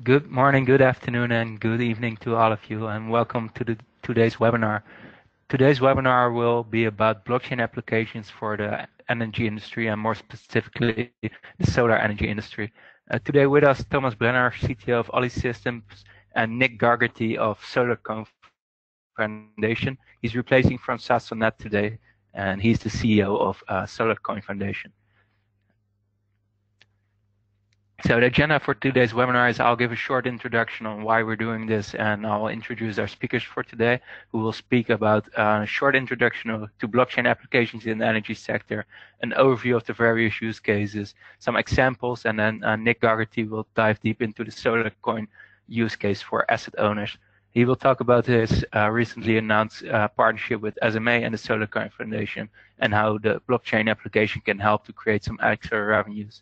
Good morning, good afternoon, and good evening to all of you, and welcome to today's webinar. Today's webinar will be about blockchain applications for the energy industry, and more specifically, the solar energy industry. Today with us, Thomas Brenner, CTO of Oli Systems, and Nick Gogerty of SolarCoin Foundation. He's replacing Francesco Net today, and he's the CEO of SolarCoin Foundation. So the agenda for today's webinar is I'll give a short introduction on why we're doing this, and I'll introduce our speakers for today, who will speak about a short introduction to blockchain applications in the energy sector, an overview of the various use cases, some examples, and then Nick Gogerty will dive deep into the SolarCoin use case for asset owners. He will talk about his recently announced partnership with SMA and the SolarCoin Foundation, and how the blockchain application can help to create some extra revenues.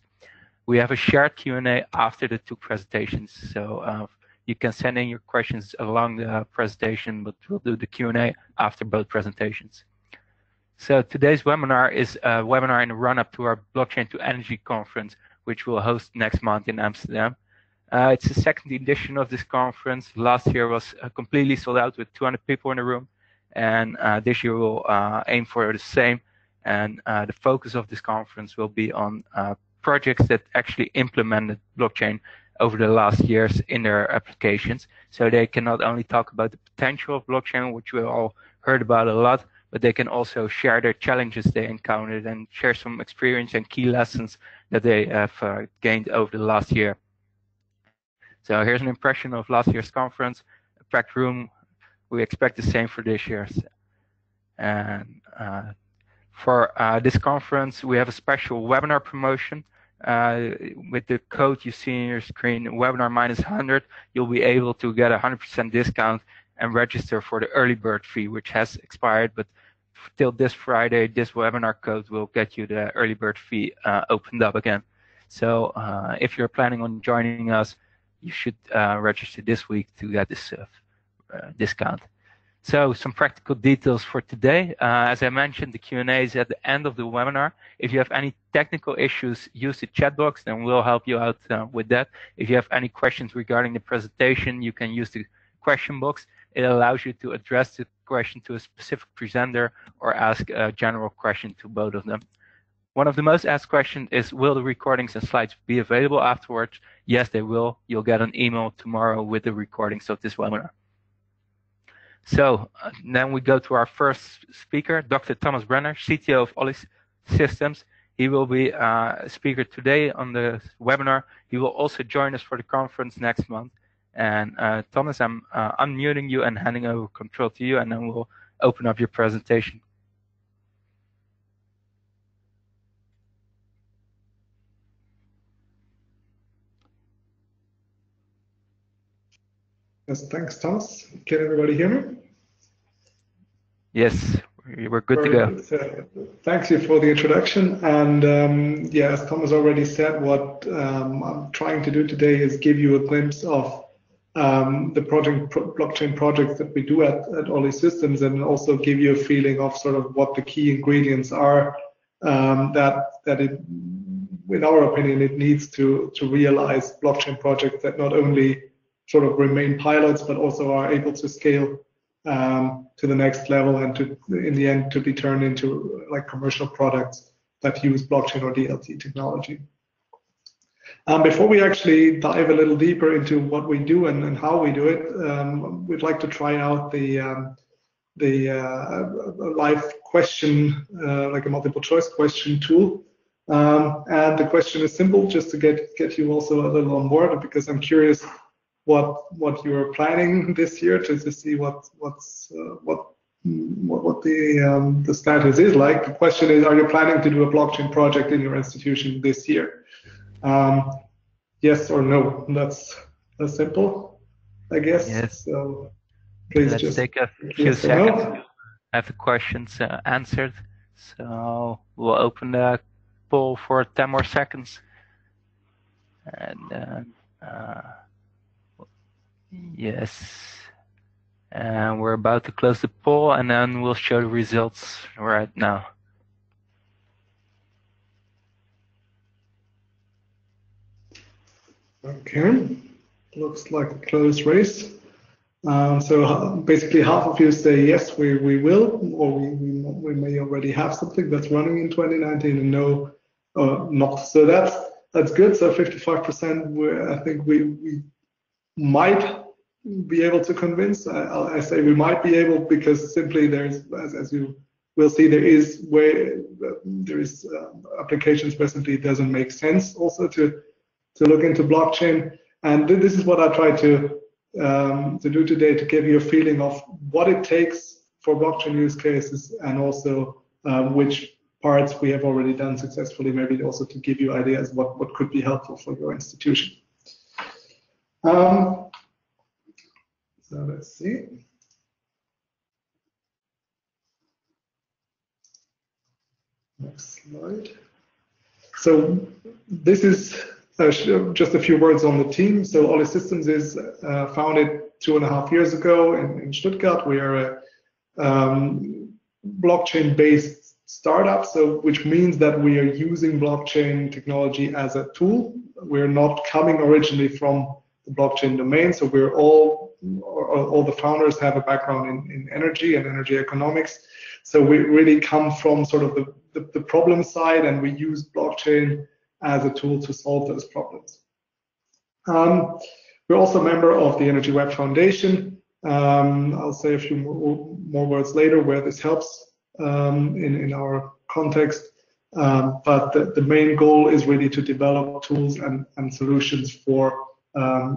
We have a shared Q&A after the two presentations, so you can send in your questions along the presentation, but we'll do the Q&A after both presentations. So today's webinar is a webinar in the run-up to our Blockchain2Energy conference, which we'll host next month in Amsterdam. It's the second edition of this conference. Last year was completely sold out with 200 people in the room, and this year we'll aim for the same. And the focus of this conference will be on projects that actually implemented blockchain over the last years in their applications. So they can not only talk about the potential of blockchain, which we all heard about a lot, but they can also share their challenges they encountered and share some experience and key lessons that they have gained over the last year. So here's an impression of last year's conference, a packed room. We expect the same for this year's. And for this conference, we have a special webinar promotion. With the code you see on your screen, webinar -100, you'll be able to get a 100% discount and register for the early bird fee, which has expired, but till this Friday, this webinar code will get you the early bird fee opened up again. So if you're planning on joining us, you should register this week to get this discount. So some practical details for today. As I mentioned, the Q&A is at the end of the webinar. If you have any technical issues, use the chat box, and we'll help you out with that. If you have any questions regarding the presentation, you can use the question box. It allows you to address the question to a specific presenter or ask a general question to both of them. One of the most asked questions is, will the recordings and slides be available afterwards? Yes, they will. You'll get an email tomorrow with the recordings of this webinar. So then we go to our first speaker, Dr. Thomas Brenner, CTO of Oli Systems. He will be a speaker today on the webinar. He will also join us for the conference next month. And Thomas, I'm unmuting you and handing over control to you, and then we'll open up your presentation. Yes, thanks, Thomas. Can everybody hear me? Yes, we're good to go. Thank you for the introduction. And yeah, as Thomas already said, what I'm trying to do today is give you a glimpse of the blockchain projects that we do at Oli Systems, and also give you a feeling of sort of what the key ingredients are that it, in our opinion, it needs to realize blockchain projects that not only sort of remain pilots, but also are able to scale to the next level, and to, in the end, to be turned into like commercial products that use blockchain or DLT technology. Before we actually dive a little deeper into what we do and how we do it, we'd like to try out the live question, like a multiple choice question tool. And the question is simple, just to get you also a little on board, because I'm curious what you're planning this year, to see what the status is like. The question is, are you planning to do a blockchain project in your institution this year? Yes or no? That's simple, I guess. Yes. So please Let's just take a few seconds to have the questions answered. So we'll open the poll for 10 more seconds. And yes. And we're about to close the poll, and then we'll show the results right now. Okay, looks like a close race. So basically half of you say yes, we will, or we may already have something that's running in 2019, and no, not. So that's good. So 55%, I think we might be able to convince. I say we might be able because simply there's, as you will see, there is applications where simply it doesn't make sense also to look into blockchain. And this is what I try to do today, to give you a feeling of what it takes for blockchain use cases, and also which parts we have already done successfully, maybe also to give you ideas what could be helpful for your institution. So let's see. Next slide. So this is just a few words on the team. So Oli Systems is founded 2.5 years ago in Stuttgart. We are a blockchain-based startup, so which means that we are using blockchain technology as a tool. We're not coming originally from the blockchain domain, so we're all the founders have a background in energy and energy economics. So we really come from sort of the problem side, and we use blockchain as a tool to solve those problems. We're also a member of the Energy Web Foundation. I'll say a few more words later where this helps in our context. But the main goal is really to develop tools and solutions for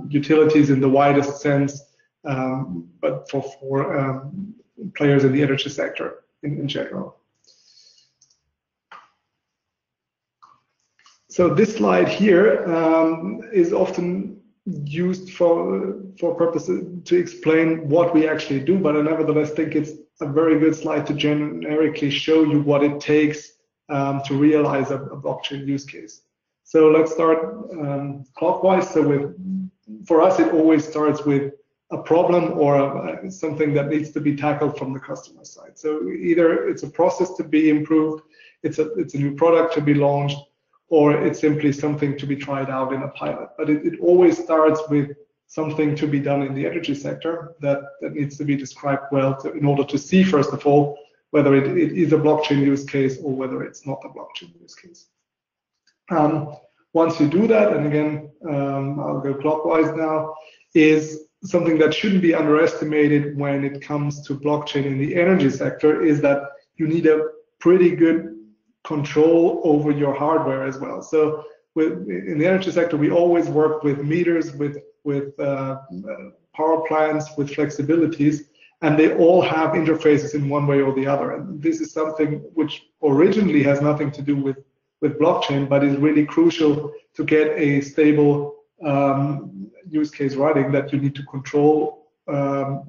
utilities in the widest sense, but for players in the energy sector in general. So this slide here is often used for purposes to explain what we actually do, but I nevertheless think it's a very good slide to generically show you what it takes to realize a blockchain use case. So let's start clockwise. So for us, it always starts with a problem or something that needs to be tackled from the customer side. So either it's a process to be improved, it's a new product to be launched, or it's simply something to be tried out in a pilot. But it always starts with something to be done in the energy sector that needs to be described well in order to see, first of all, whether it is a blockchain use case or whether it's not a blockchain use case. Once you do that, and again, I'll go clockwise now, is something that shouldn't be underestimated when it comes to blockchain in the energy sector, is that you need a pretty good control over your hardware as well. So in the energy sector, we always work with meters, with power plants, with flexibilities, and they all have interfaces in one way or the other. And this is something which originally has nothing to do with blockchain, but is really crucial to get a stable use case running, that you need to control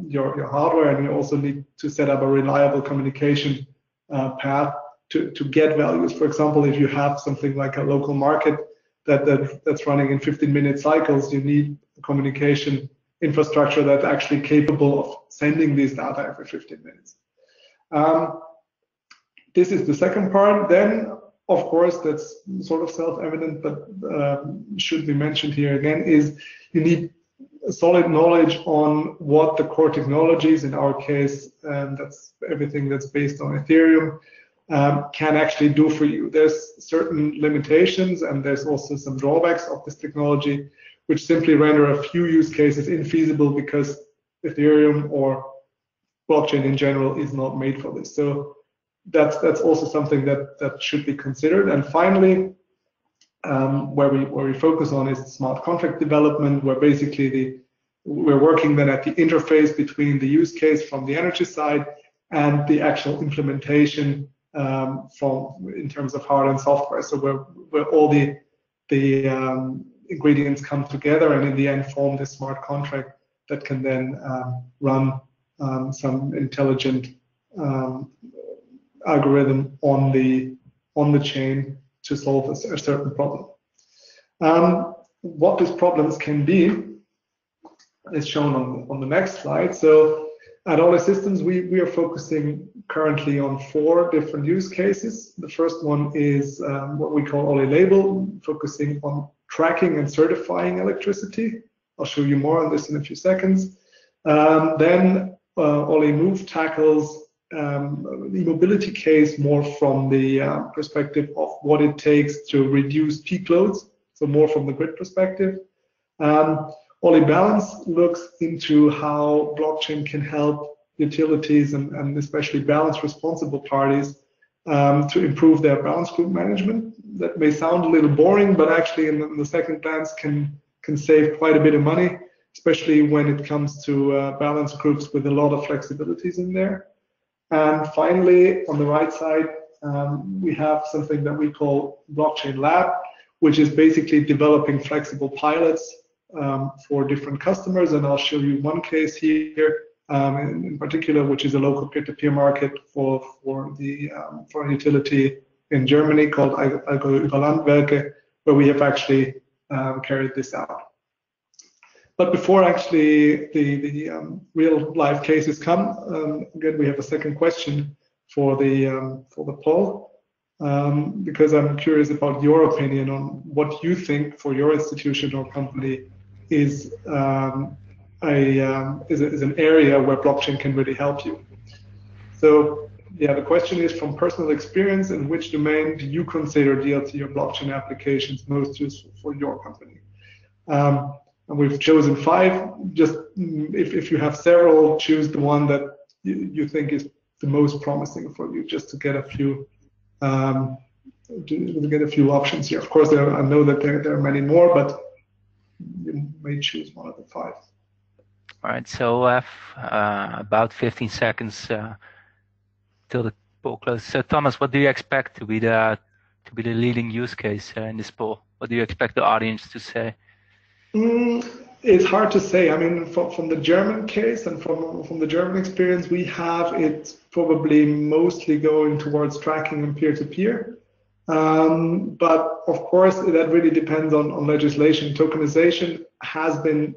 your hardware, and you also need to set up a reliable communication path to get values. For example, if you have something like a local market that's running in 15-minute cycles, you need a communication infrastructure that's actually capable of sending these data every 15 minutes. This is the second part. Then, of course, that's sort of self-evident, but should be mentioned here again, is you need solid knowledge on what the core technologies, in our case, that's everything that's based on Ethereum, can actually do for you. There's certain limitations, and there's also some drawbacks of this technology, which simply render a few use cases infeasible because Ethereum or blockchain in general is not made for this. So that's also something that should be considered. And finally, where we focus on is smart contract development, where basically we're working then at the interface between the use case from the energy side and the actual implementation in terms of hardware and software. So where all the ingredients come together and in the end form this smart contract that can then run some intelligent algorithm on the chain to solve a certain problem. What these problems can be is shown on the next slide. So at Oli Systems, we are focusing currently on 4 different use cases. The first one is what we call Oli Label, focusing on tracking and certifying electricity. I'll show you more on this in a few seconds. Then Oli Move tackles the e-mobility case more from the perspective of what it takes to reduce peak loads, so more from the grid perspective. Oli Balance looks into how blockchain can help utilities and especially balance responsible parties to improve their balance group management. That may sound a little boring, but actually in the second glance can save quite a bit of money, especially when it comes to balance groups with a lot of flexibilities in there. And finally, on the right side, we have something that we call Blockchain Lab, which is basically developing flexible pilots for different customers. And I'll show you one case here in particular, which is a local peer-to-peer market for a utility in Germany called Landwerke, where we have actually carried this out. But before actually the real life cases come, again, we have a second question for the poll, because I'm curious about your opinion on what you think for your institution or company is an area where blockchain can really help you. So yeah, the question is, from personal experience, in which domain do you consider DLT or blockchain applications most useful for your company? And we've chosen 5. Just if you have several, choose the one that you think is the most promising for you, just to get a few options here. Of course, I know that there are many more, but you may choose one of the 5. All right, so we'll have about 15 seconds till the poll closes. So Thomas, what do you expect to be the leading use case in this poll? What do you expect the audience to say? It's hard to say. I mean, from the German case and from the German experience we have, it's probably mostly going towards tracking and peer-to-peer. But of course, that really depends on legislation. Tokenization has been,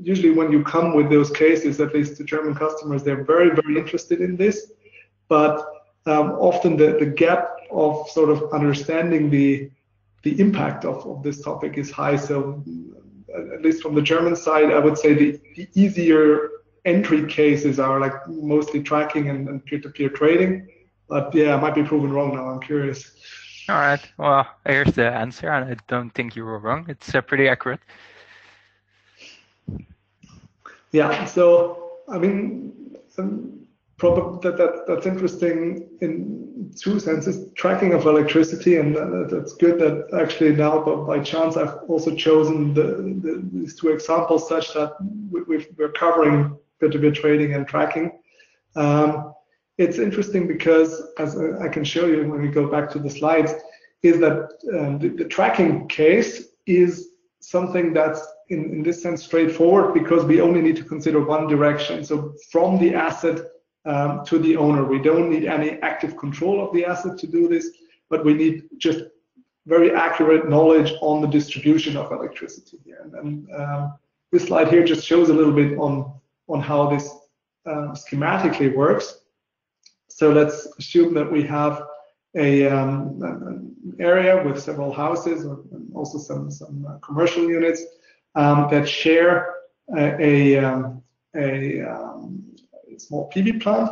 usually when you come with those cases, at least the German customers, they're very, very interested in this. But often the gap of sort of understanding the impact of this topic is high. So at least from the German side, I would say the easier entry cases are like mostly tracking and peer-to-peer trading. But yeah, I might be proven wrong now. I'm curious. All right. Well, here's the answer, and I don't think you were wrong. It's pretty accurate. Yeah. So I mean, probably that's interesting in 2 senses. Tracking of electricity, and that's good that actually now, but by chance, I've also chosen these 2 examples such that we're covering peer-to-peer trading and tracking. It's interesting because, as I can show you when we go back to the slides, is that the tracking case is something that's in this sense straightforward, because we only need to consider one direction. So from the asset to the owner. We don't need any active control of the asset to do this, but we need just very accurate knowledge on the distribution of electricity here. And this slide here just shows a little bit on how this schematically works. So let's assume that we have an area with several houses and also some commercial units that share a small PV plant.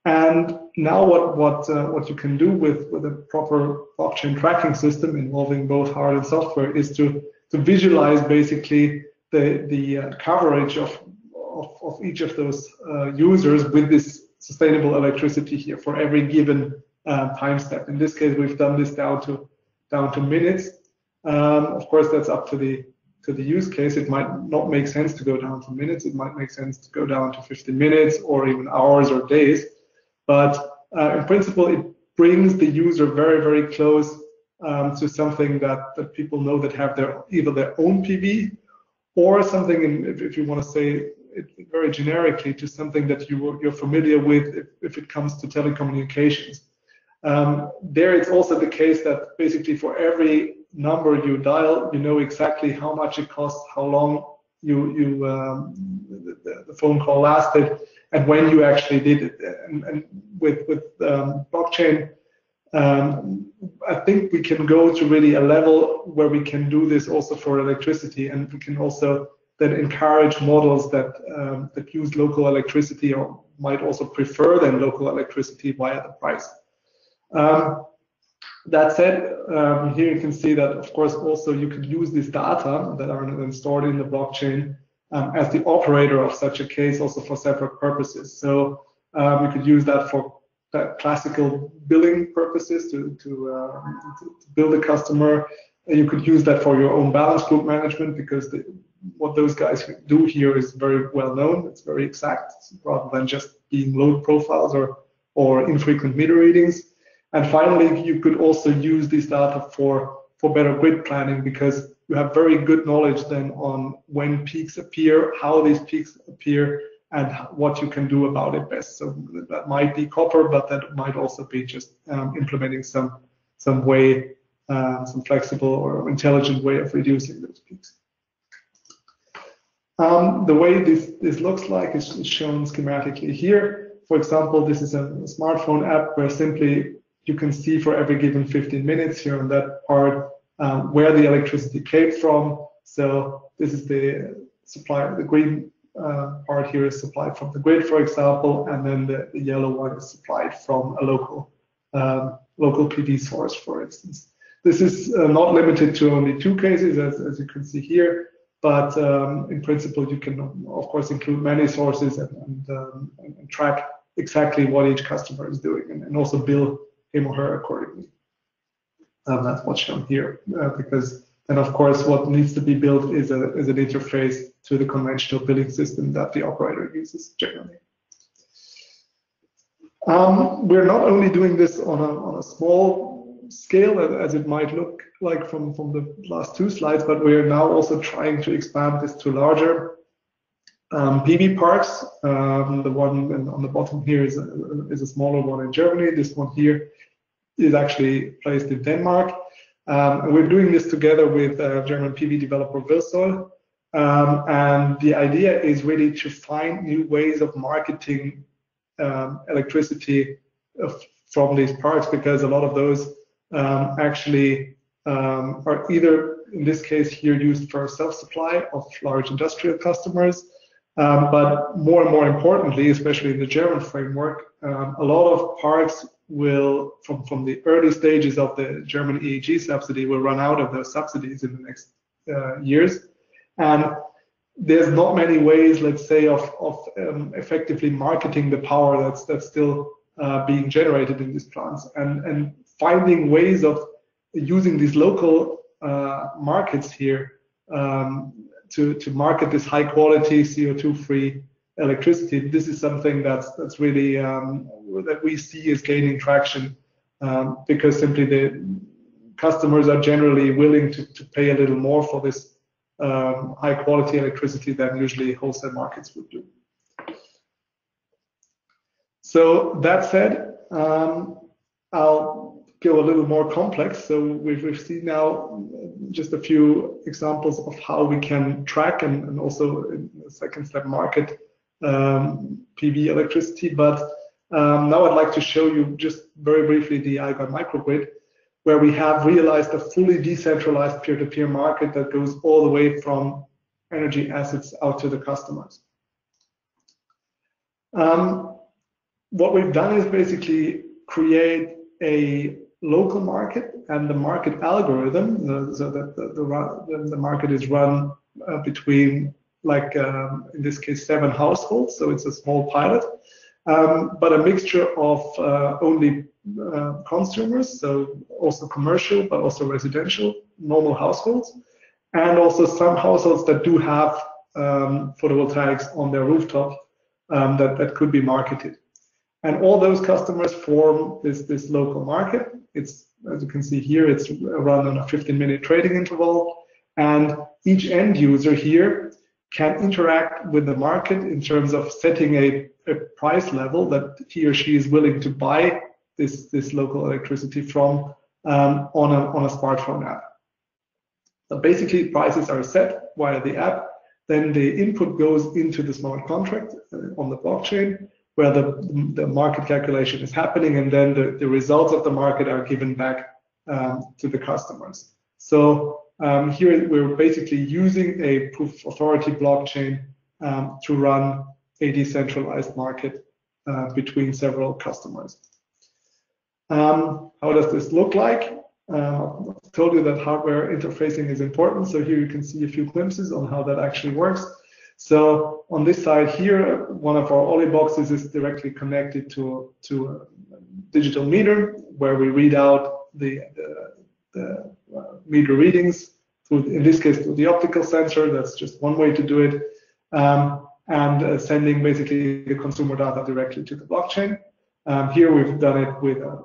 And now what you can do with a proper blockchain tracking system involving both hardware and software is to visualize basically the coverage of each of those users with this sustainable electricity here for every given time step. In this case, we've done this down to minutes. Of course, that's up to the use case. It might not make sense to go down to minutes. It might make sense to go down to 15 minutes or even hours or days. But in principle, it brings the user very, very close to something that people know that have either their own PV or something, if you want to say it very generically, to something that you're familiar with if it comes to telecommunications. There it's also the case that basically for every number you dial, you know exactly how much it costs, how long the phone call lasted, and when you actually did it. And with blockchain, I think we can go to really a level where we can do this also for electricity, and we can also then encourage models that that use local electricity, or might also prefer then local electricity via the price. That said, here you can see that, of course, also you could use this data that are then stored in the blockchain as the operator of such a case, also for separate purposes. So you could use that for classical billing purposes to bill the customer. You could use that for your own balance group management, because what those guys do here is very well known. It's very exact, rather than just being load profiles or infrequent meter readings. And finally, you could also use this data for better grid planning, because you have very good knowledge then on when peaks appear, how these peaks appear, and what you can do about it best. So that might be copper, but that might also be just implementing some way, some flexible or intelligent way of reducing those peaks. The way this looks like is shown schematically here. For example, this is a smartphone app where simply you can see for every given 15 minutes here on that part where the electricity came from. So this is the supply, the green part here is supplied from the grid, for example, and then the yellow one is supplied from a local PV source, for instance. This is not limited to only 2 cases, as you can see here, but in principle, you can, of course, include many sources and track exactly what each customer is doing, and also bill him or her accordingly. That's what's shown here, because then, of course, what needs to be built is an interface to the conventional billing system that the operator uses generally. We're not only doing this on a small scale, as it might look like from the last 2 slides, but we are now also trying to expand this to larger PV parks. The one on the bottom here is a smaller one in Germany. This one here is actually placed in Denmark. And we're doing this together with German PV developer Wilsol. And the idea is really to find new ways of marketing electricity from these parks, because a lot of those actually are either, in this case here, used for self-supply of large industrial customers, but more and more importantly, especially in the German framework, a lot of parks will, from the early stages of the German EEG subsidy, will run out of those subsidies in the next years. And there's not many ways, let's say, of effectively marketing the power that's still being generated in these plants, and finding ways of using these local markets here to market this high quality CO2-free electricity. This is something that's really that we see is gaining traction, because simply the customers are generally willing to pay a little more for this high quality electricity than usually wholesale markets would do. So that said, I'll go a little more complex. So we've seen now just a few examples of how we can track and also in the second step market PV electricity. But now I'd like to show you just very briefly the Allgäu microgrid, where we have realized a fully decentralized peer-to-peer market that goes all the way from energy assets out to the customers. What we've done is basically create a local market and the market algorithm, so that the market is run between, like in this case, 7 households. So it's a small pilot, but a mixture of only consumers, so also commercial, but also residential, normal households, and also some households that do have photovoltaics on their rooftop that could be marketed. And all those customers form this local market. It's, as you can see here, it's run on a 15-minute trading interval, and each end user here can interact with the market in terms of setting a price level that he or she is willing to buy this local electricity from on a smartphone app. So basically, prices are set via the app. Then the input goes into the smart contract on the blockchain, where the market calculation is happening, and then the results of the market are given back to the customers. So Here we're basically using a proof of authority blockchain to run a decentralized market between several customers. How does this look like? I've told you that hardware interfacing is important, so here you can see a few glimpses on how that actually works. So on this side here, one of our Oli boxes is directly connected to a digital meter, where we read out the meter readings through, in this case, through the optical sensor. That's just one way to do it, and sending basically the consumer data directly to the blockchain. Here we've done it with a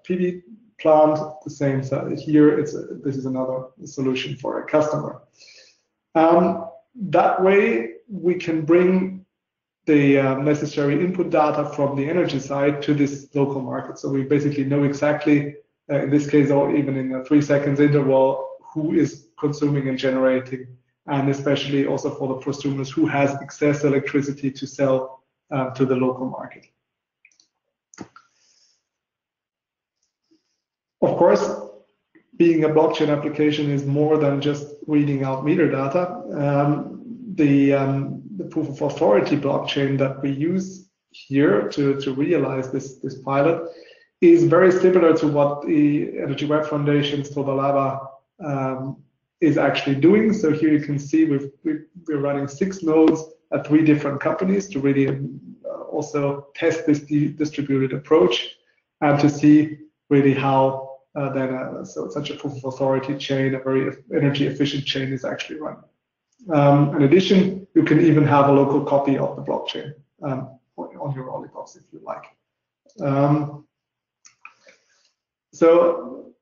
PV plant. The same here. This is another solution for a customer. That way we can bring the necessary input data from the energy side to this local market. So we basically know exactly, in this case, or even in a 3 seconds interval, who is consuming and generating, and especially also for the prosumers who has excess electricity to sell to the local market. Of course, being a blockchain application is more than just reading out meter data. The proof of authority blockchain that we use here to realize this pilot is very similar to what the Energy Web Foundation's Solarplaza is actually doing. So here you can see we're running 6 nodes at 3 different companies to really also test this distributed approach and to see really how so such a proof of authority chain, a very energy efficient chain, is actually run. In addition, you can even have a local copy of the blockchain on your Oli box if you like. So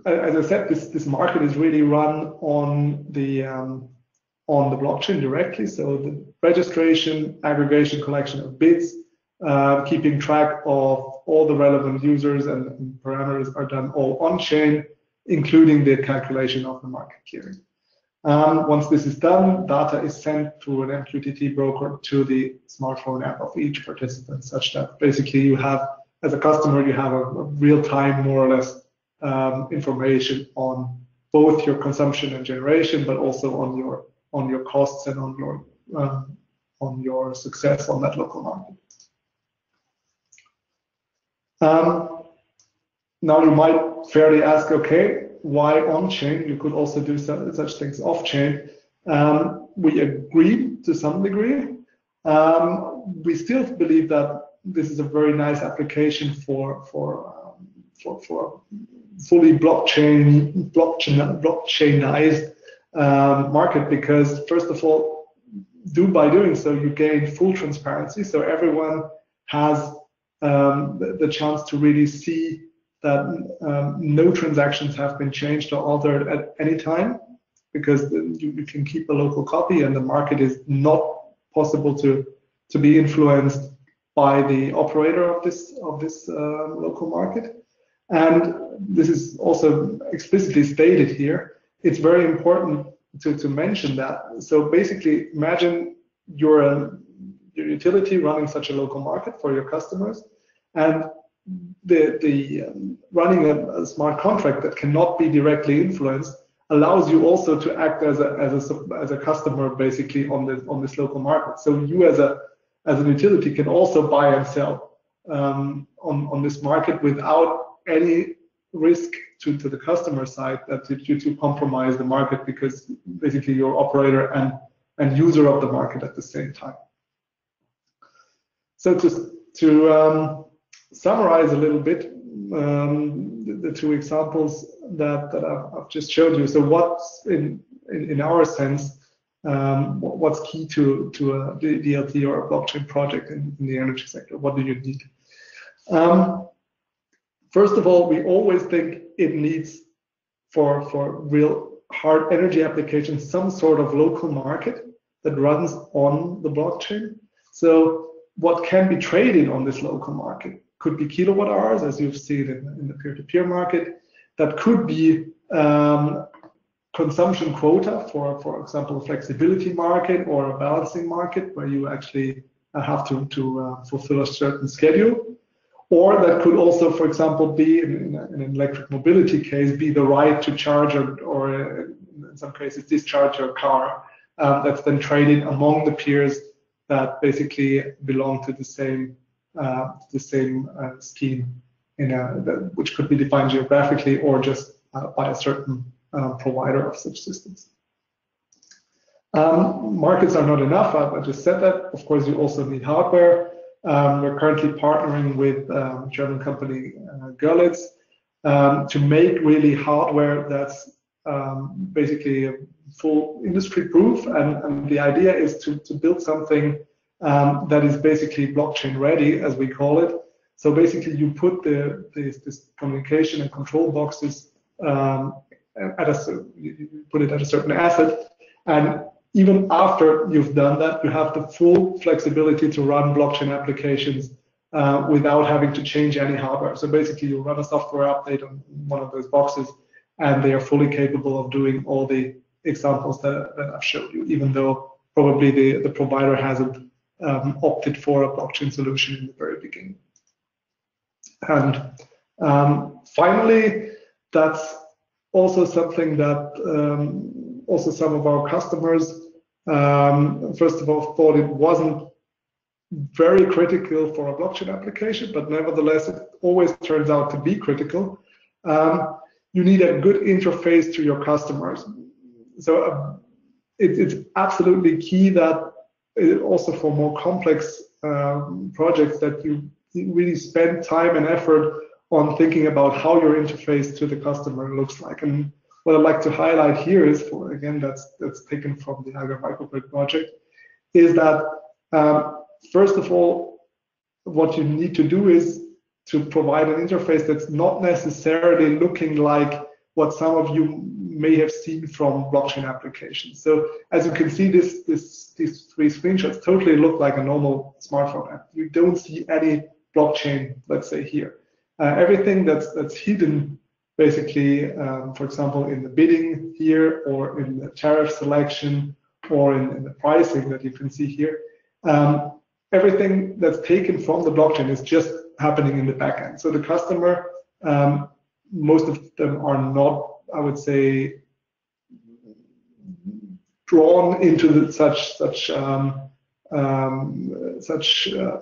as I said, this market is really run on the blockchain directly. So the registration, aggregation, collection of bids, keeping track of all the relevant users and parameters are done all on chain, including the calculation of the market clearing. Once this is done, data is sent through an MQTT broker to the smartphone app of each participant, such that basically you have, as a customer, you have a real-time, more or less, information on both your consumption and generation, but also on your costs and on your success on that local market. Now you might fairly ask, okay, why on-chain? You could also do such things off-chain. We agree to some degree. We still believe that this is a very nice application for fully blockchainized market, because first of all, by doing so, you gain full transparency. So everyone has the chance to really see that no transactions have been changed or altered at any time, because you can keep a local copy, and the market is not possible to be influenced by the operator of this local market. And this is also explicitly stated here. It's very important to mention that. So basically, imagine your utility running such a local market for your customers, and running a smart contract that cannot be directly influenced allows you also to act as a customer basically on this local market. So you as an utility can also buy and sell on this market without any risk to the customer side that you compromise the market, because basically you're operator and user of the market at the same time. So to summarize a little bit the 2 examples that I've just showed you. So what's in our sense, what's key to a DLT or a blockchain project in the energy sector? What do you need? First of all, we always think it needs for real hard energy applications some sort of local market that runs on the blockchain. So what can be traded on this local market could be kilowatt hours, as you've seen in the peer-to-peer market. That could be consumption quota, for example, a flexibility market or a balancing market where you actually have to fulfill a certain schedule. Or that could also, for example, be in an electric mobility case, be the right to charge or in some cases discharge your car. That's then traded among the peers that basically belong to the same scheme, which could be defined geographically or just by a certain provider of such systems. Markets are not enough. I just said that. Of course, you also need hardware. We're currently partnering with German company Görlitz to make really hardware that's basically full industry proof. And the idea is to build something that is basically blockchain ready, as we call it. So basically, you put this communication and control boxes you put it at a certain asset, and even after you've done that, you have the full flexibility to run blockchain applications without having to change any hardware. So basically, you run a software update on one of those boxes, and they are fully capable of doing all the examples that I've showed you, even though probably the provider hasn't opted for a blockchain solution in the very beginning. And finally, that's also something that also some of our customers, first of all, thought it wasn't very critical for a blockchain application, but nevertheless, it always turns out to be critical. You need a good interface to your customers. So it's absolutely key that also for more complex projects that you really spend time and effort on thinking about how your interface to the customer looks like. And what I'd like to highlight here is, again, that's taken from the Alga Microgrid project, is that first of all, what you need to do is to provide an interface that's not necessarily looking like what some of you may have seen from blockchain applications. So as you can see, these three screenshots totally look like a normal smartphone app. You don't see any blockchain, let's say, here. Everything that's hidden, basically, for example, in the bidding here, or in the tariff selection, or in the pricing that you can see here, everything that's taken from the blockchain is just happening in the backend. So the customer, most of them are not, I would say, drawn into such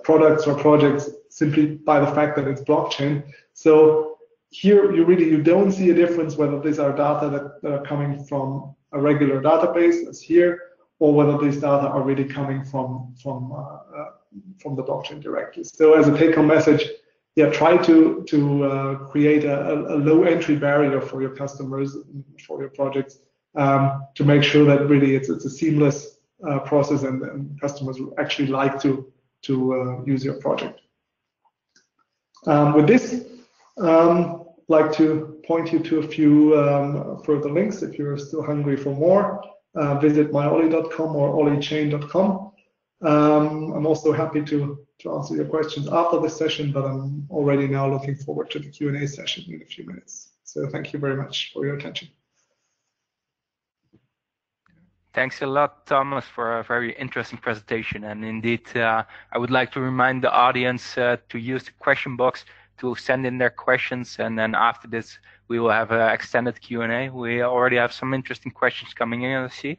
products or projects simply by the fact that it's blockchain. So here you don't see a difference whether these are data that are coming from a regular database as here, or whether these data are really coming from the blockchain directly. So as a take-home message, yeah, try to create a low entry barrier for your customers, for your projects, to make sure that really it's a seamless process and customers actually like to use your project. With this, I'd like to point you to a few further links if you're still hungry for more. Visit myoli.com or olichain.com. I'm also happy to answer your questions after this session, but I'm already now looking forward to the Q&A session in a few minutes. So thank you very much for your attention. Thanks a lot, Thomas, for a very interesting presentation. And indeed, I would like to remind the audience to use the question box to send in their questions. And then after this, we will have an extended Q&A. We already have some interesting questions coming in, I see.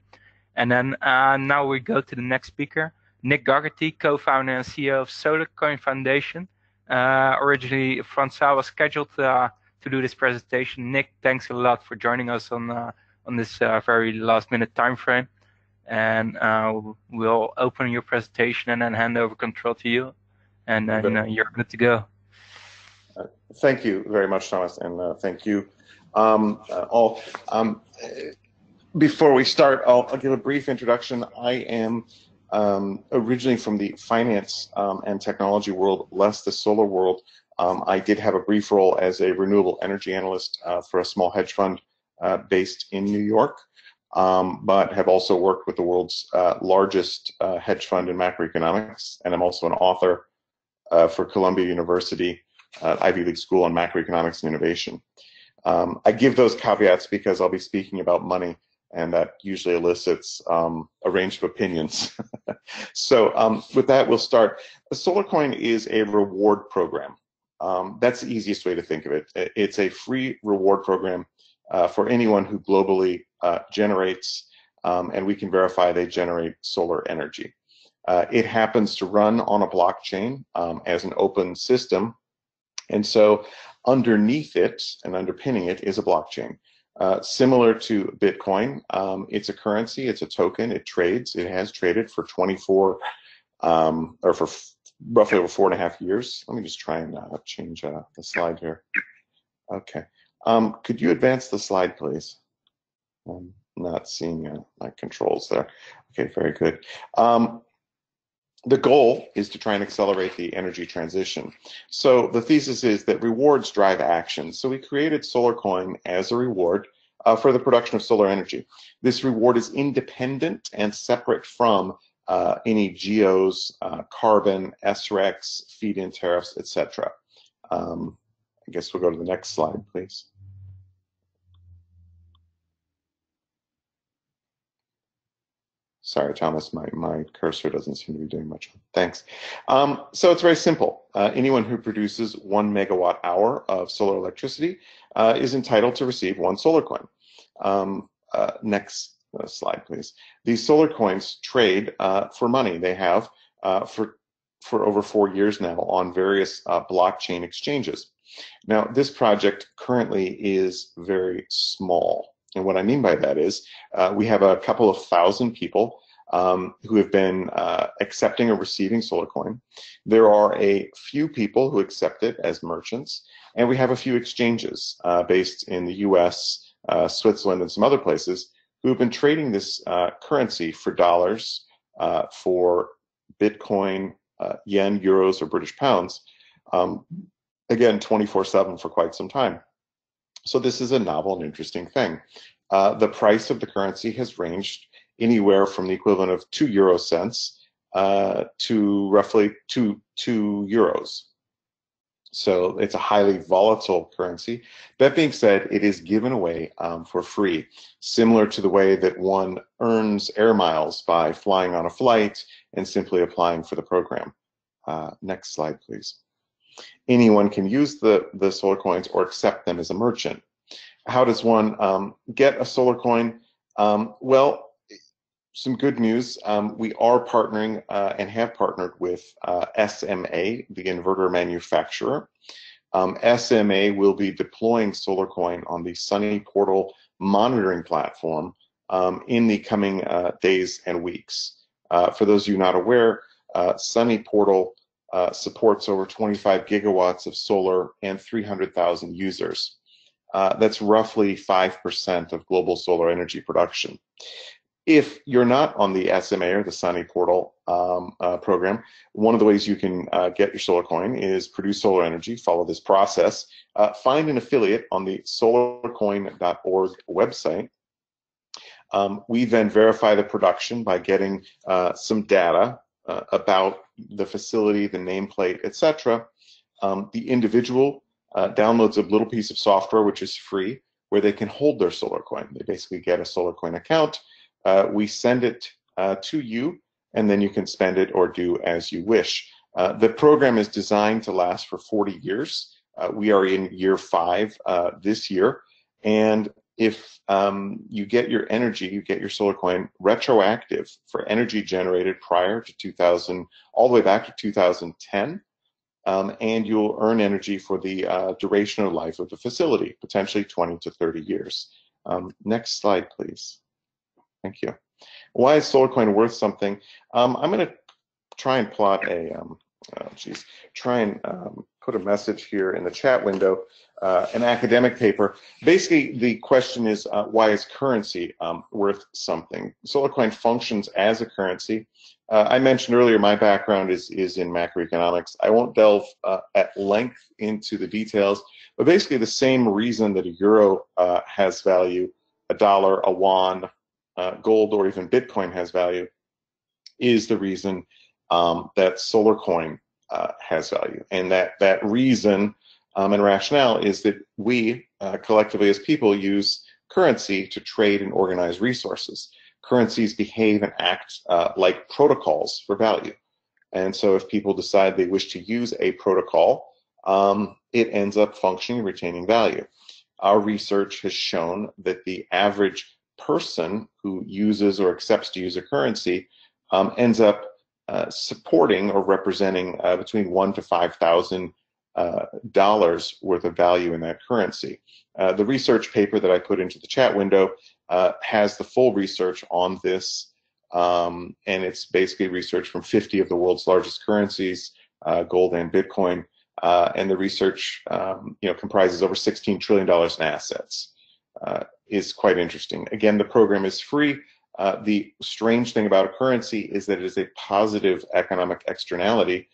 And then now we go to the next speaker, Nick Gogerty, co-founder and CEO of SolarCoin Foundation. Originally, Francois was scheduled to do this presentation. Nick, thanks a lot for joining us on this very last-minute time frame. And we'll open your presentation and then hand over control to you. And then you're good to go. Thank you very much, Thomas, and thank you all. Before we start, I'll give a brief introduction. I am originally from the finance and technology world, less the solar world. I did have a brief role as a renewable energy analyst for a small hedge fund based in New York, but have also worked with the world's largest hedge fund in macroeconomics, and I'm also an author for Columbia University, Ivy League School on Macroeconomics and Innovation. I give those caveats because I'll be speaking about money, and that usually elicits a range of opinions. So with that, we'll start. SolarCoin is a reward program. That's the easiest way to think of it. It's a free reward program for anyone who globally generates, and we can verify they generate solar energy. It happens to run on a blockchain as an open system, and so underneath it and underpinning it is a blockchain. Similar to Bitcoin, it's a currency, it's a token, it trades, it has traded for 24, or for roughly over 4.5 years. Let me just try and change the slide here. Okay. Could you advance the slide, please? I'm not seeing my controls there. Okay, very good. The goal is to try and accelerate the energy transition. So the thesis is that rewards drive action. So we created SolarCoin as a reward for the production of solar energy. This reward is independent and separate from any geos, carbon, SREX, feed-in tariffs, etc. I guess we'll go to the next slide, please. Sorry, Thomas, my cursor doesn't seem to be doing much. Thanks. So it's very simple. Anyone who produces 1 megawatt hour of solar electricity is entitled to receive 1 SolarCoin. Next slide, please. These SolarCoins trade for money. They have for over 4 years now on various blockchain exchanges. Now, this project currently is very small. And what I mean by that is we have a couple of thousand people who have been accepting or receiving SolarCoin. There are a few people who accept it as merchants, and we have a few exchanges based in the US, Switzerland, and some other places who have been trading this currency for dollars, for Bitcoin, yen, euros, or British pounds, again, 24/7 for quite some time. So this is a novel and interesting thing. The price of the currency has ranged anywhere from the equivalent of 2 euro cents to roughly 2 euros. So it's a highly volatile currency. That being said, it is given away for free, similar to the way that one earns air miles by flying on a flight and simply applying for the program. Next slide, please. Anyone can use the solar coins or accept them as a merchant. How does one get a SolarCoin? Well, some good news. We are partnering and have partnered with SMA, the inverter manufacturer. SMA will be deploying SolarCoin on the Sunny Portal monitoring platform in the coming days and weeks. For those of you not aware, Sunny Portal supports over 25 gigawatts of solar and 300,000 users. That's roughly 5% of global solar energy production. If you're not on the SMA or the Sunny Portal program, one of the ways you can get your SolarCoin is produce solar energy, follow this process, find an affiliate on the solarcoin.org website. We then verify the production by getting some data about the facility, the nameplate, etc. The individual downloads a little piece of software which is free, where they can hold their SolarCoin. They basically get a SolarCoin account. We send it to you, and then you can spend it or do as you wish. The program is designed to last for 40 years. We are in year 5 this year, and if you get your energy, you get your SolarCoin retroactive for energy generated prior to 2000, all the way back to 2010. And you'll earn energy for the duration of life of the facility, potentially 20 to 30 years. Next slide, please. Thank you. Why is SolarCoin worth something? I'm going to try and plot a, put a message here in the chat window, an academic paper. Basically, the question is, why is currency worth something? SolarCoin functions as a currency. I mentioned earlier my background is in macroeconomics. I won't delve at length into the details, but basically the same reason that a euro has value, a dollar, a yuan, gold, or even Bitcoin has value is the reason that SolarCoin has value. And that reason and rationale is that we collectively as people use currency to trade and organize resources. Currencies behave and act like protocols for value. And so if people decide they wish to use a protocol it ends up functioning and retaining value. Our research has shown that the average person who uses or accepts to use a currency ends up supporting or representing between $1,000 to $5,000 worth of value in that currency. The research paper that I put into the chat window has the full research on this, and it's basically research from 50 of the world's largest currencies, gold and Bitcoin, and the research comprises over $16 trillion in assets. Is quite interesting. Again, the program is free. The strange thing about a currency is that it is a positive economic externality,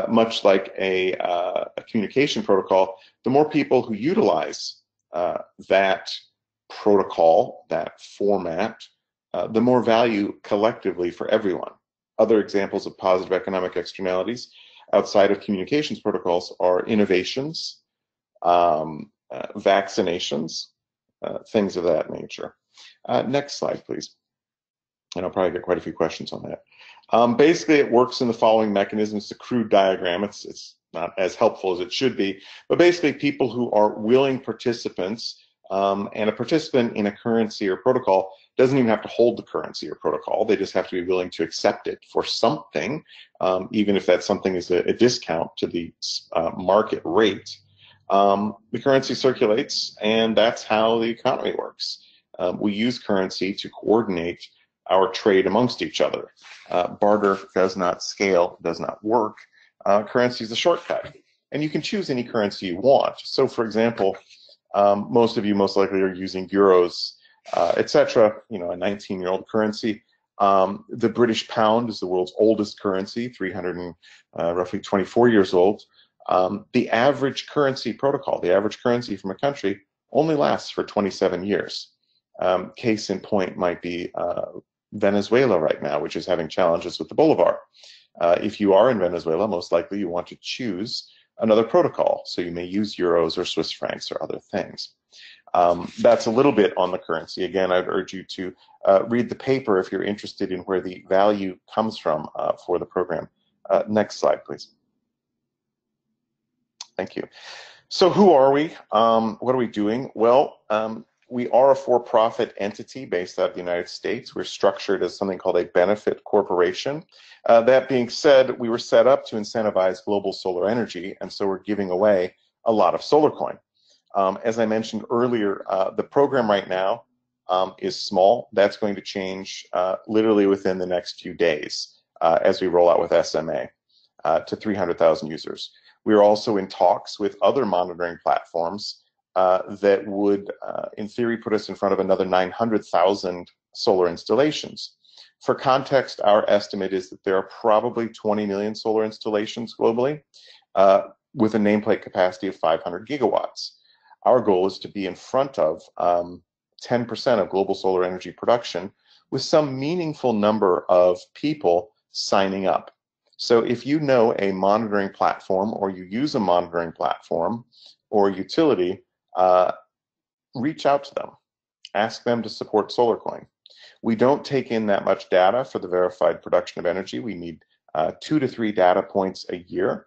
much like a communication protocol. The more people who utilize that protocol, that format, the more value collectively for everyone. Other examples of positive economic externalities outside of communications protocols are innovations, vaccinations, things of that nature. Next slide, please. And I'll probably get quite a few questions on that. Basically, it works in the following mechanisms. It's a crude diagram. It's not as helpful as it should be. But basically, people who are willing participants, and a participant in a currency or protocol doesn't even have to hold the currency or protocol. They just have to be willing to accept it for something, even if that something is a discount to the market rate. The currency circulates, and that's how the economy works. We use currency to coordinate our trade amongst each other. Barter does not scale, does not work. Currency is a shortcut, and you can choose any currency you want. So, for example, most of you most likely are using euros, etc. A 19-year-old currency. The British pound is the world's oldest currency, roughly 24 years old. The average currency protocol, the average currency from a country, only lasts for 27 years. Case in point might be Venezuela right now, which is having challenges with the bolivar. If you are in Venezuela, most likely you want to choose another protocol, so you may use euros or Swiss francs or other things. That's a little bit on the currency. Again, I'd urge you to read the paper if you're interested in where the value comes from for the program. Next slide, please. Thank you. So who are we? What are we doing? Well, we are a for-profit entity based out of the United States. We're structured as something called a benefit corporation. That being said, we were set up to incentivize global solar energy, and so we're giving away a lot of SolarCoin. As I mentioned earlier, the program right now is small. That's going to change literally within the next few days as we roll out with SMA to 300,000 users. We're also in talks with other monitoring platforms that would, in theory, put us in front of another 900,000 solar installations. For context, our estimate is that there are probably 20 million solar installations globally with a nameplate capacity of 500 gigawatts. Our goal is to be in front of 10% of global solar energy production with some meaningful number of people signing up. So if you know a monitoring platform, or you use a monitoring platform or utility, reach out to them. Ask them to support SolarCoin. We don't take in that much data for the verified production of energy. We need 2 to 3 data points a year.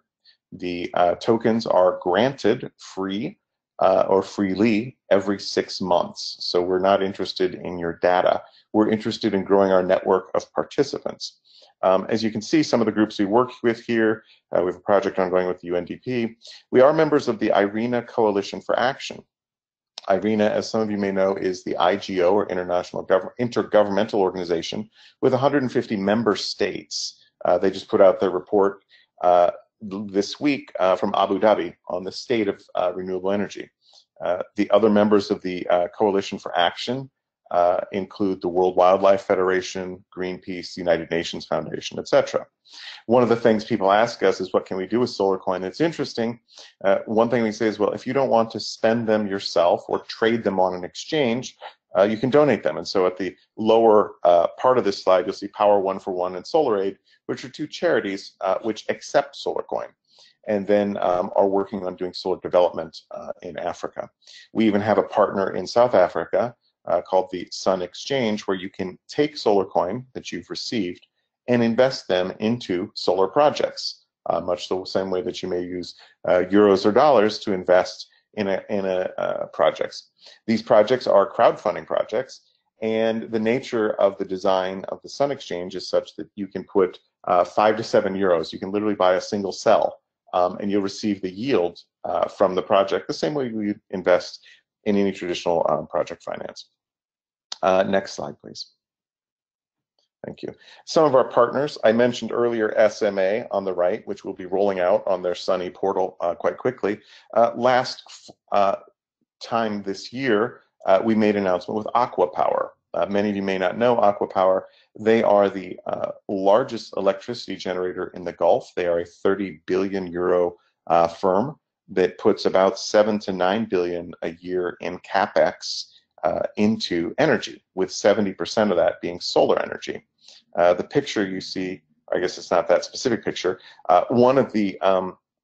The tokens are granted free or freely every 6 months. So we're not interested in your data. We're interested in growing our network of participants. As you can see, some of the groups we work with here, we have a project ongoing with the UNDP. We are members of the IRENA Coalition for Action. IRENA, as some of you may know, is the IGO, or Intergovernmental Organization, with 150 member states. They just put out their report this week from Abu Dhabi on the state of renewable energy. The other members of the Coalition for Action include the World Wildlife Federation, Greenpeace, United Nations Foundation, etc. One of the things people ask us is, what can we do with SolarCoin? It's interesting. One thing we say is, well, if you don't want to spend them yourself or trade them on an exchange, you can donate them. And so at the lower part of this slide, you'll see Power 1 for 1 and SolarAid, which are 2 charities which accept SolarCoin and then are working on doing solar development in Africa. We even have a partner in South Africa called the Sun Exchange, where you can take SolarCoin that you've received and invest them into solar projects. much the same way that you may use euros or dollars to invest in projects. These projects are crowdfunding projects, and the nature of the design of the Sun Exchange is such that you can put 5 to 7 euros. You can literally buy a single cell, and you'll receive the yield from the project the same way you invest in any traditional project finance. Next slide, please. Thank you. Some of our partners, I mentioned earlier SMA on the right, which will be rolling out on their Sunny portal quite quickly. Last time this year, we made an announcement with Aqua Power. Many of you may not know Aqua Power. They are the largest electricity generator in the Gulf. They are a 30 billion euro firm that puts about 7 to 9 billion a year in CapEx into energy, with 70% of that being solar energy. The picture you see, I guess it's not that specific picture, one of the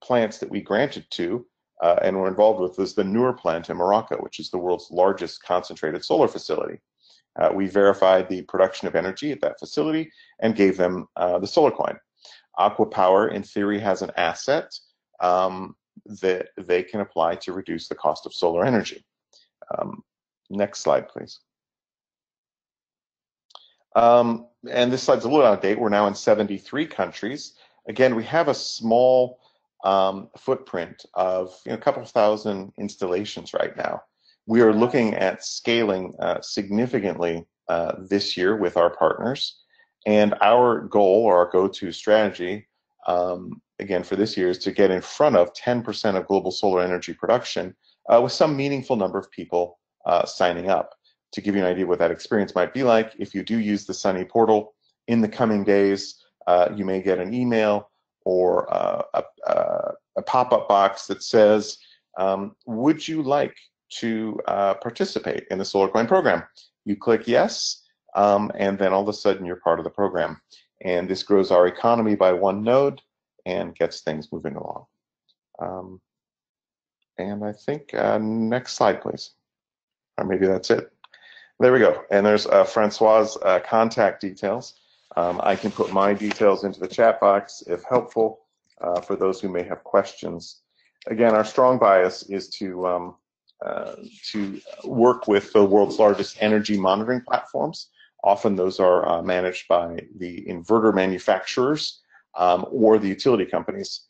plants that we granted to and were involved with was the Noor plant in Morocco, which is the world's largest concentrated solar facility. We verified the production of energy at that facility and gave them the SolarCoin. Aqua Power, in theory, has an asset that they can apply to reduce the cost of solar energy. Next slide, please. And this slide's a little out of date. We're now in 73 countries. Again, we have a small footprint of a couple of thousand installations right now. We are looking at scaling significantly this year with our partners. And our goal, or our go-to strategy, again, for this year is to get in front of 10% of global solar energy production with some meaningful number of people signing up. To give you an idea what that experience might be like, if you do use the Sunny portal, in the coming days, you may get an email or a pop-up box that says, would you like to participate in the SolarCoin program? You click yes, and then all of a sudden you're part of the program. And this grows our economy by 1 node and gets things moving along. And I think, next slide, please. Or maybe that's it. There we go. And there's Francois's contact details. I can put my details into the chat box if helpful for those who may have questions. Again, our strong bias is to work with the world's largest energy monitoring platforms. Often those are managed by the inverter manufacturers or the utility companies.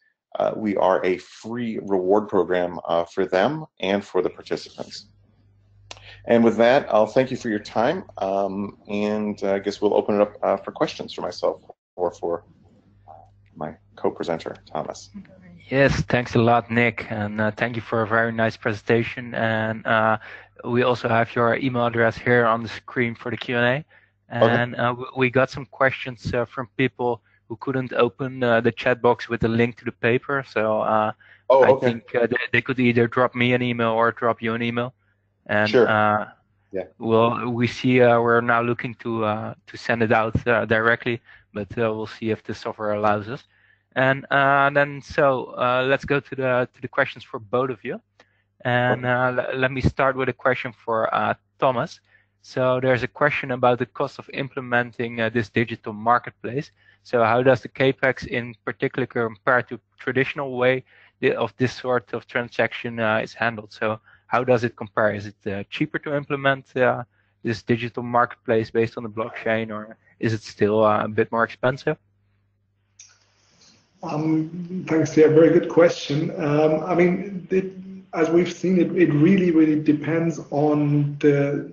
We are a free reward program for them and for the participants. And with that, I'll thank you for your time, and I guess we'll open it up for questions for myself or for my co-presenter, Thomas. Yes, thanks a lot, Nick, and thank you for a very nice presentation. And we also have your email address here on the screen for the Q&A. And we got some questions from people who couldn't open the chat box with the link to the paper. So I think they could either drop me an email or drop you an email. And sure. We're now looking to send it out directly, but we'll see if the software allows us. And then let's go to the questions for both of you. And let me start with a question for Thomas. So there's a question about the cost of implementing this digital marketplace. So how does the CAPEX in particular compare to traditional way of this sort of transaction is handled? So how does it compare? Is it cheaper to implement this digital marketplace based on the blockchain, or is it still a bit more expensive? Thanks, yeah, very good question. I mean, as we've seen, it really depends on the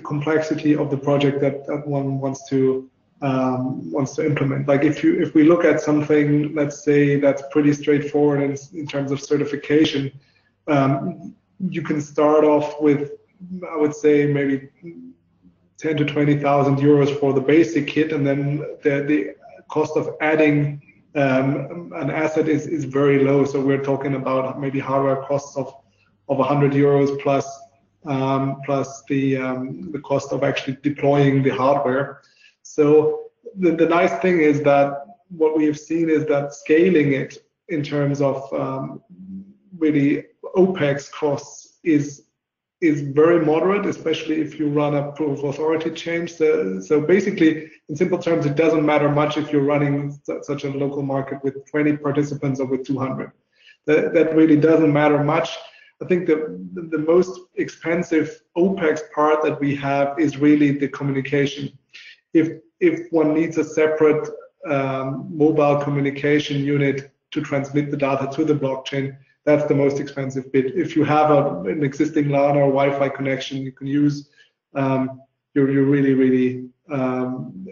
complexity of the project that one wants to implement. Like if we look at something, let's say that's pretty straightforward in terms of certification, you can start off with, I would say, maybe 10 to 20,000 euros for the basic kit, and then the cost of adding an asset is very low. So we're talking about maybe hardware costs of 100 euros plus the cost of actually deploying the hardware. So the nice thing is that what we have seen is that scaling it in terms of really OPEX costs is is very moderate, especially if you run a proof of authority change. So basically, in simple terms, it doesn't matter much if you're running such a local market with 20 participants or with 200. That really doesn't matter much. I think the most expensive OPEX part that we have is really the communication. If one needs a separate mobile communication unit to transmit the data to the blockchain, that's the most expensive bit. If you have an existing LAN or Wi-Fi connection you can use, you're really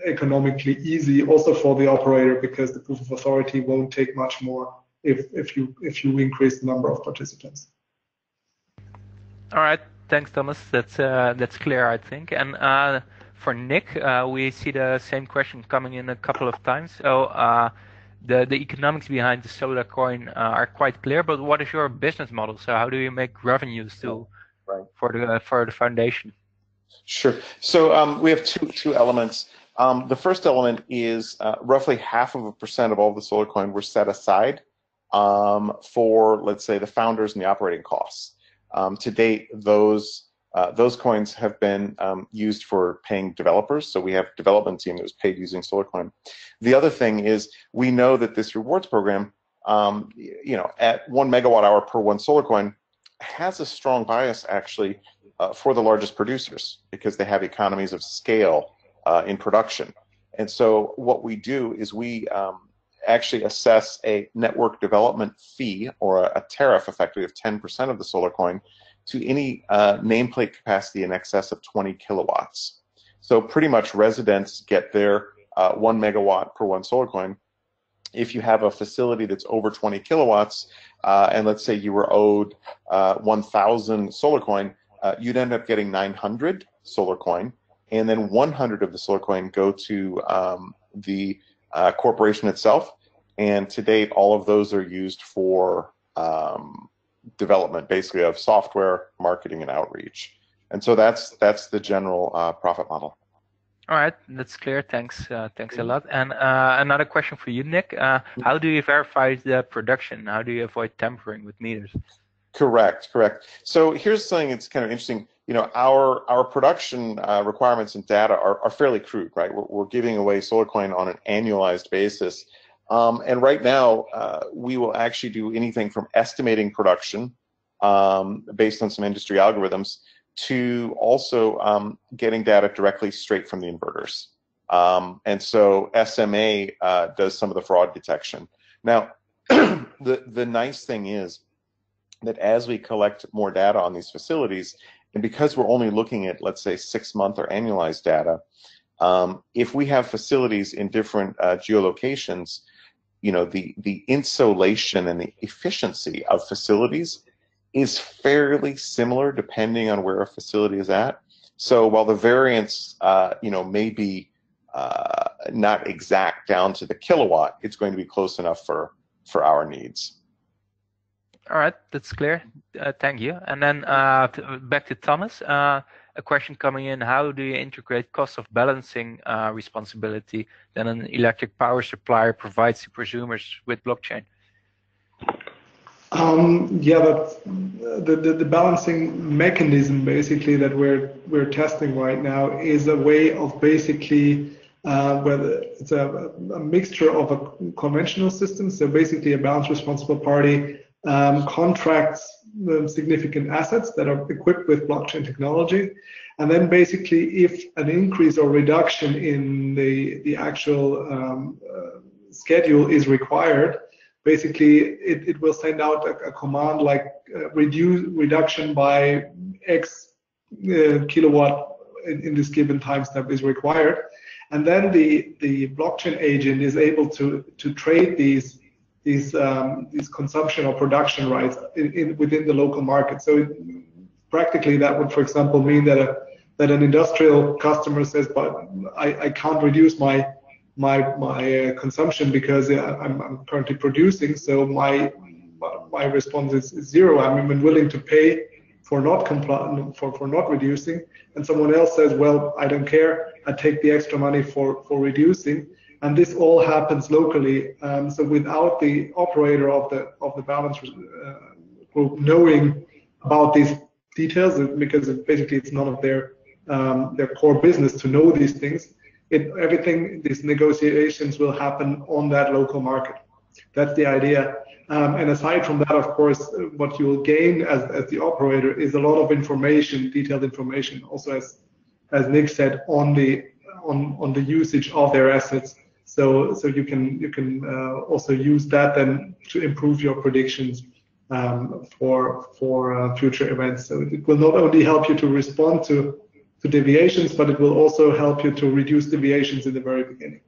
economically easy also for the operator, because the proof of authority won't take much more if you increase the number of participants. All right, thanks, Thomas. That's clear, I think. And for Nick, we see the same question coming in a couple of times. So the economics behind the SolarCoin are quite clear, but what is your business model? So how do you make revenues for the foundation? Sure. So we have two elements. The first element is roughly 0.5% of all the SolarCoin were set aside for, let's say, the founders and the operating costs. To date, those coins have been used for paying developers. So we have a development team that was paid using SolarCoin. The other thing is we know that this rewards program, at 1 megawatt hour per one SolarCoin, has a strong bias actually for the largest producers, because they have economies of scale in production. And so what we do is we actually assess a network development fee, or a tariff effectively of 10% of the SolarCoin, to any nameplate capacity in excess of 20 kilowatts. So pretty much residents get their 1 megawatt per one SolarCoin. If you have a facility that's over 20 kilowatts, and let's say you were owed 1,000 SolarCoin, you'd end up getting 900 SolarCoin, and then 100 of the SolarCoin go to the corporation itself. And to date, all of those are used for development, basically, of software, marketing, and outreach. And so that's the general profit model. All right, that's clear. Thanks a lot. And another question for you, Nick. How do you verify the production? How do you avoid tampering with meters? Correct. So here's something that's kind of interesting. Our production requirements and data are fairly crude, right? We're giving away SolarCoin on an annualized basis. And right now, we will actually do anything from estimating production based on some industry algorithms to also getting data directly straight from the inverters. And so SMA does some of the fraud detection. Now, the nice thing is that as we collect more data on these facilities, and because we're only looking at, let's say, 6-month or annualized data, if we have facilities in different geolocations, the insulation and the efficiency of facilities is fairly similar depending on where a facility is at. So while the variance, may be not exact down to the kilowatt, it's going to be close enough for our needs. All right, that's clear. Thank you. And then back to Thomas. A question coming in: how do you integrate cost of balancing responsibility that an electric power supplier provides to prosumers with blockchain? But the balancing mechanism basically that we're testing right now is a way of basically whether it's a mixture of a conventional system, so basically a balance responsible party contracts significant assets that are equipped with blockchain technology, and then basically if an increase or reduction in the actual schedule is required, basically it will send out a command like reduction by X kilowatt in this given time step is required, and then the blockchain agent is able to trade these consumption or production rights within the local market. So practically that would, for example, mean that an industrial customer says, but I can't reduce my consumption because I'm currently producing, so my response is zero. I'm even willing to pay for not reducing, and someone else says, well, I don't care, I take the extra money for reducing. And this all happens locally, so without the operator of the balance group knowing about these details, because basically it's none of their core business to know these things. Everything, these negotiations will happen on that local market. That's the idea. And aside from that, of course, what you will gain as the operator is a lot of information, detailed information, also as Nick said, on the usage of their assets. So you can also use that then to improve your predictions for future events. So it will not only help you to respond to deviations, but it will also help you to reduce deviations in the very beginning.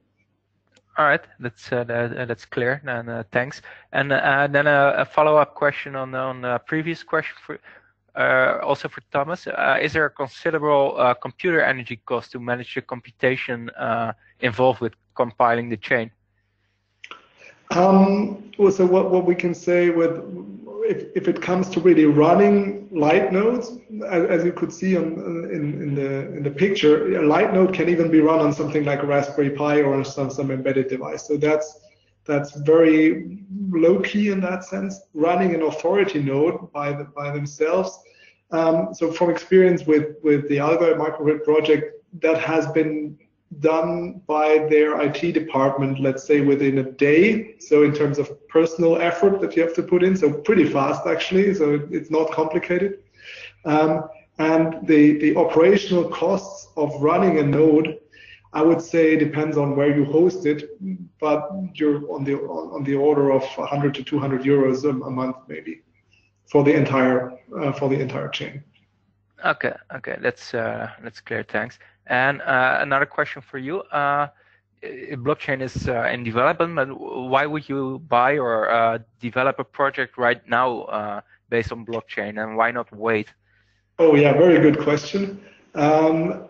All right, that's clear. And thanks. And then a follow-up question on the previous question for also for Thomas. Is there a considerable computer energy cost to manage the computation involved with compiling the chain? Well, so what we can say with if it comes to really running light nodes, as you could see in the picture, a light node can even be run on something like a Raspberry Pi or on some embedded device. So that's very low key in that sense. Running an authority node by themselves. So from experience with the Allgäu microgrid project, that has been done by their IT department, let's say within a day. So in terms of personal effort that you have to put in, so pretty fast actually. So it's not complicated. And the operational costs of running a node, I would say, depends on where you host it, but you're on the order of 100 to 200 euros a month maybe for the entire chain. Okay, that's clear. Thanks. And another question for you. Blockchain is in development, but why would you buy or develop a project right now based on blockchain, and why not wait? Oh yeah, very good question.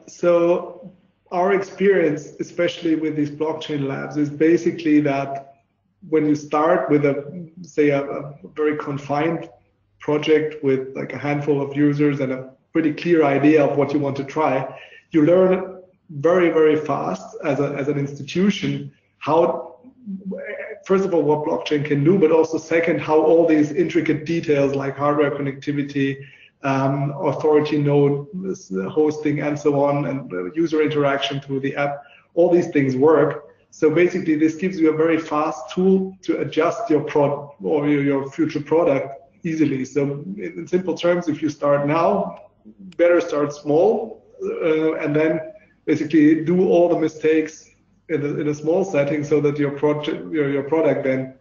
So our experience, especially with these blockchain labs, is basically that when you start with a very confined project with like a handful of users and a pretty clear idea of what you want to try, you learn very, very fast as an institution how, first of all, what blockchain can do, but also second, how all these intricate details like hardware connectivity, authority node hosting, and so on, and user interaction through the app, all these things work. So basically, this gives you a very fast tool to adjust your product or your future product easily. So in simple terms, if you start now, better start small, and then basically do all the mistakes in a small setting so that your product then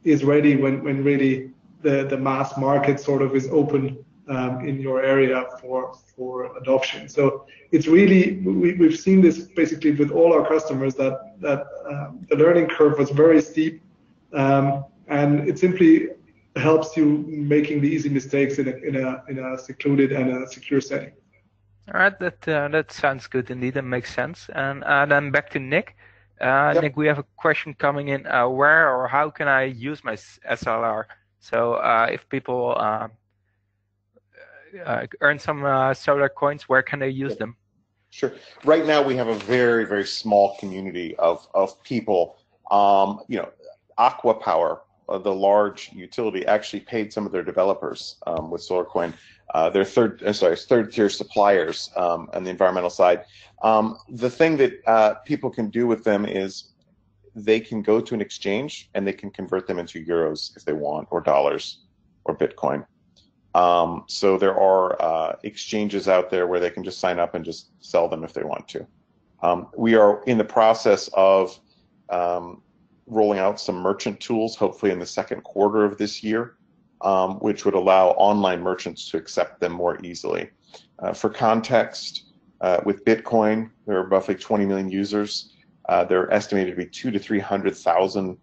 is ready when really the mass market sort of is open in your area for adoption. So it's really, we've seen this basically with all our customers that the learning curve was very steep, and it simply helps you making the easy mistakes in a secluded and a secure setting. All right, that sounds good indeed, and makes sense. And then back to Nick. Yep. Nick, we have a question coming in. Where or how can I use my SLR? So if people earn some solar coins, where can they use them? Sure. Right now we have a very, very small community of people. Aqua Power, the large utility, actually paid some of their developers with SolarCoin. They're third-tier suppliers on the environmental side. The thing that people can do with them is they can go to an exchange and they can convert them into euros if they want, or dollars, or Bitcoin. So there are exchanges out there where they can just sign up and just sell them if they want to. We are in the process of rolling out some merchant tools, hopefully in the second quarter of this year, which would allow online merchants to accept them more easily. For context, with Bitcoin, there are roughly 20 million users. There are estimated to be 200,000 to 300,000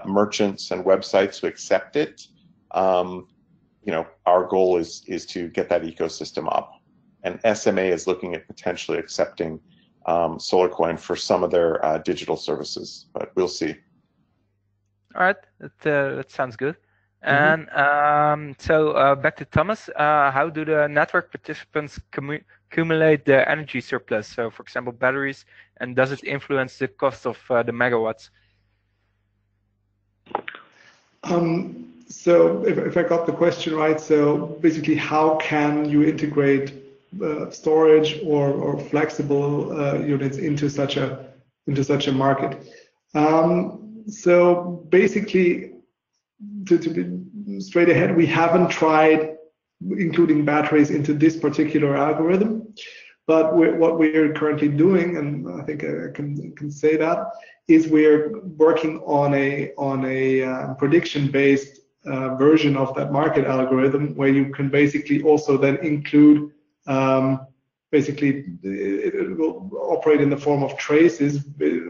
merchants and websites who accept it. Our goal is to get that ecosystem up. And SMA is looking at potentially accepting SolarCoin for some of their digital services, but we'll see. All right, that sounds good. And so back to Thomas. How do the network participants accumulate the energy surplus? So, for example, batteries, and does it influence the cost of the megawatts? So if I got the question right, so basically how can you integrate storage or flexible units into such a market? So basically, to be straight ahead, we haven't tried including batteries into this particular algorithm, but what we're currently doing, and I think I can say that, is we're working on a prediction-based version of that market algorithm, where you can basically also then include basically it will operate in the form of traces,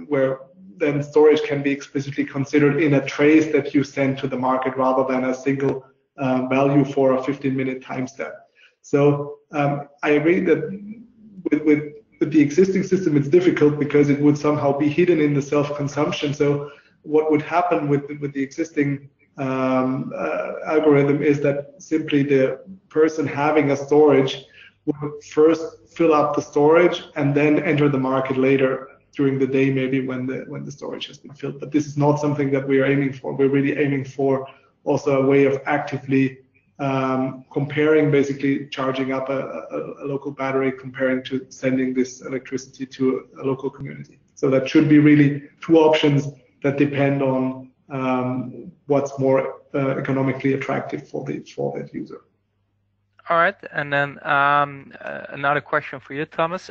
where then storage can be explicitly considered in a trace that you send to the market rather than a single value for a 15-minute time step. So I agree that with the existing system, it's difficult because it would somehow be hidden in the self-consumption. So what would happen with the existing algorithm is that simply the person having a storage would first fill up the storage and then enter the market later during the day, maybe when the storage has been filled. But this is not something that we are aiming for. We're really aiming for also a way of actively comparing, basically charging up a local battery, comparing to sending this electricity to a local community. So that should be really two options that depend on what's more economically attractive for that user. All right, and then another question for you, Thomas.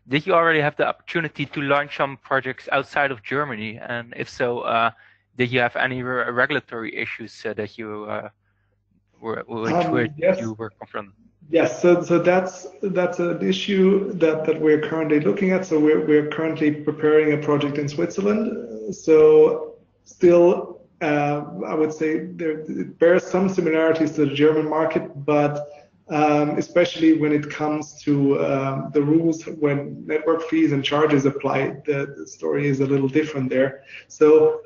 Did you already have the opportunity to launch some projects outside of Germany? And if so, did you have any regulatory issues that you yes. you were confronted? Yes, so that's an issue that we're currently looking at. So we're currently preparing a project in Switzerland. So still, I would say it bears some similarities to the German market, but especially when it comes to the rules when network fees and charges apply, the story is a little different there. So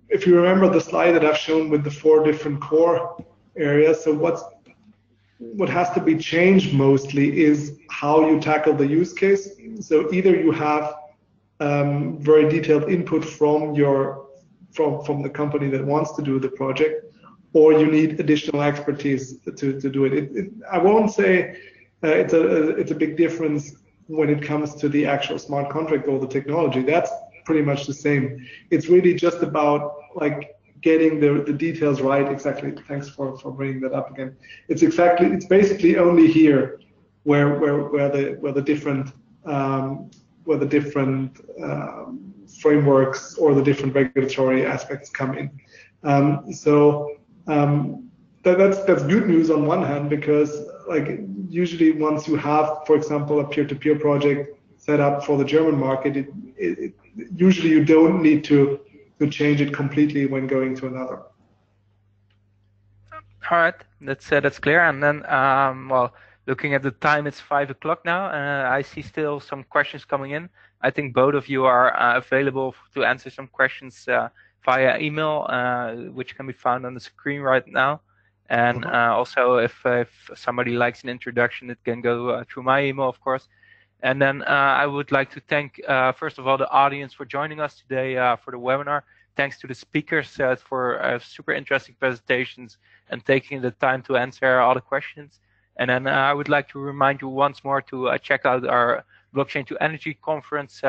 if you remember the slide that I've shown with the 4 different core areas, so what has to be changed mostly is how you tackle the use case. So either you have very detailed input from the company that wants to do the project, or you need additional expertise to do it. I won't say it's a big difference when it comes to the actual smart contract or the technology. That's pretty much the same. It's really just about like getting the details right. Exactly. Thanks for bringing that up again. It's basically only here where the different frameworks or the different regulatory aspects come in. That's good news on one hand, because like usually once you have, for example, a peer-to-peer project set up for the German market, usually you don't need to change it completely when going to another. All right, that's clear. And then, well, looking at the time, it's 5 o'clock now. I see still some questions coming in. I think both of you are available to answer some questions via email, which can be found on the screen right now. And also, if somebody likes an introduction, it can go through my email, of course. And then I would like to thank, first of all, the audience for joining us today for the webinar. Thanks to the speakers for super interesting presentations and taking the time to answer all the questions. And then I would like to remind you once more to check out our Blockchain2Energy conference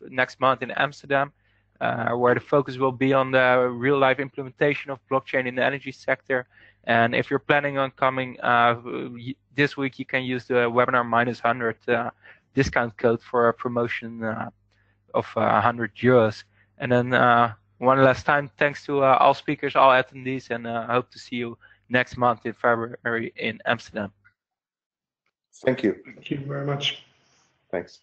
next month in Amsterdam, where the focus will be on the real-life implementation of blockchain in the energy sector. And if you're planning on coming this week, you can use the webinar -100 discount code for a promotion of €100. And then one last time, thanks to all speakers, all attendees, and I hope to see you next month in February in Amsterdam. Thank you. Thank you very much. Thanks.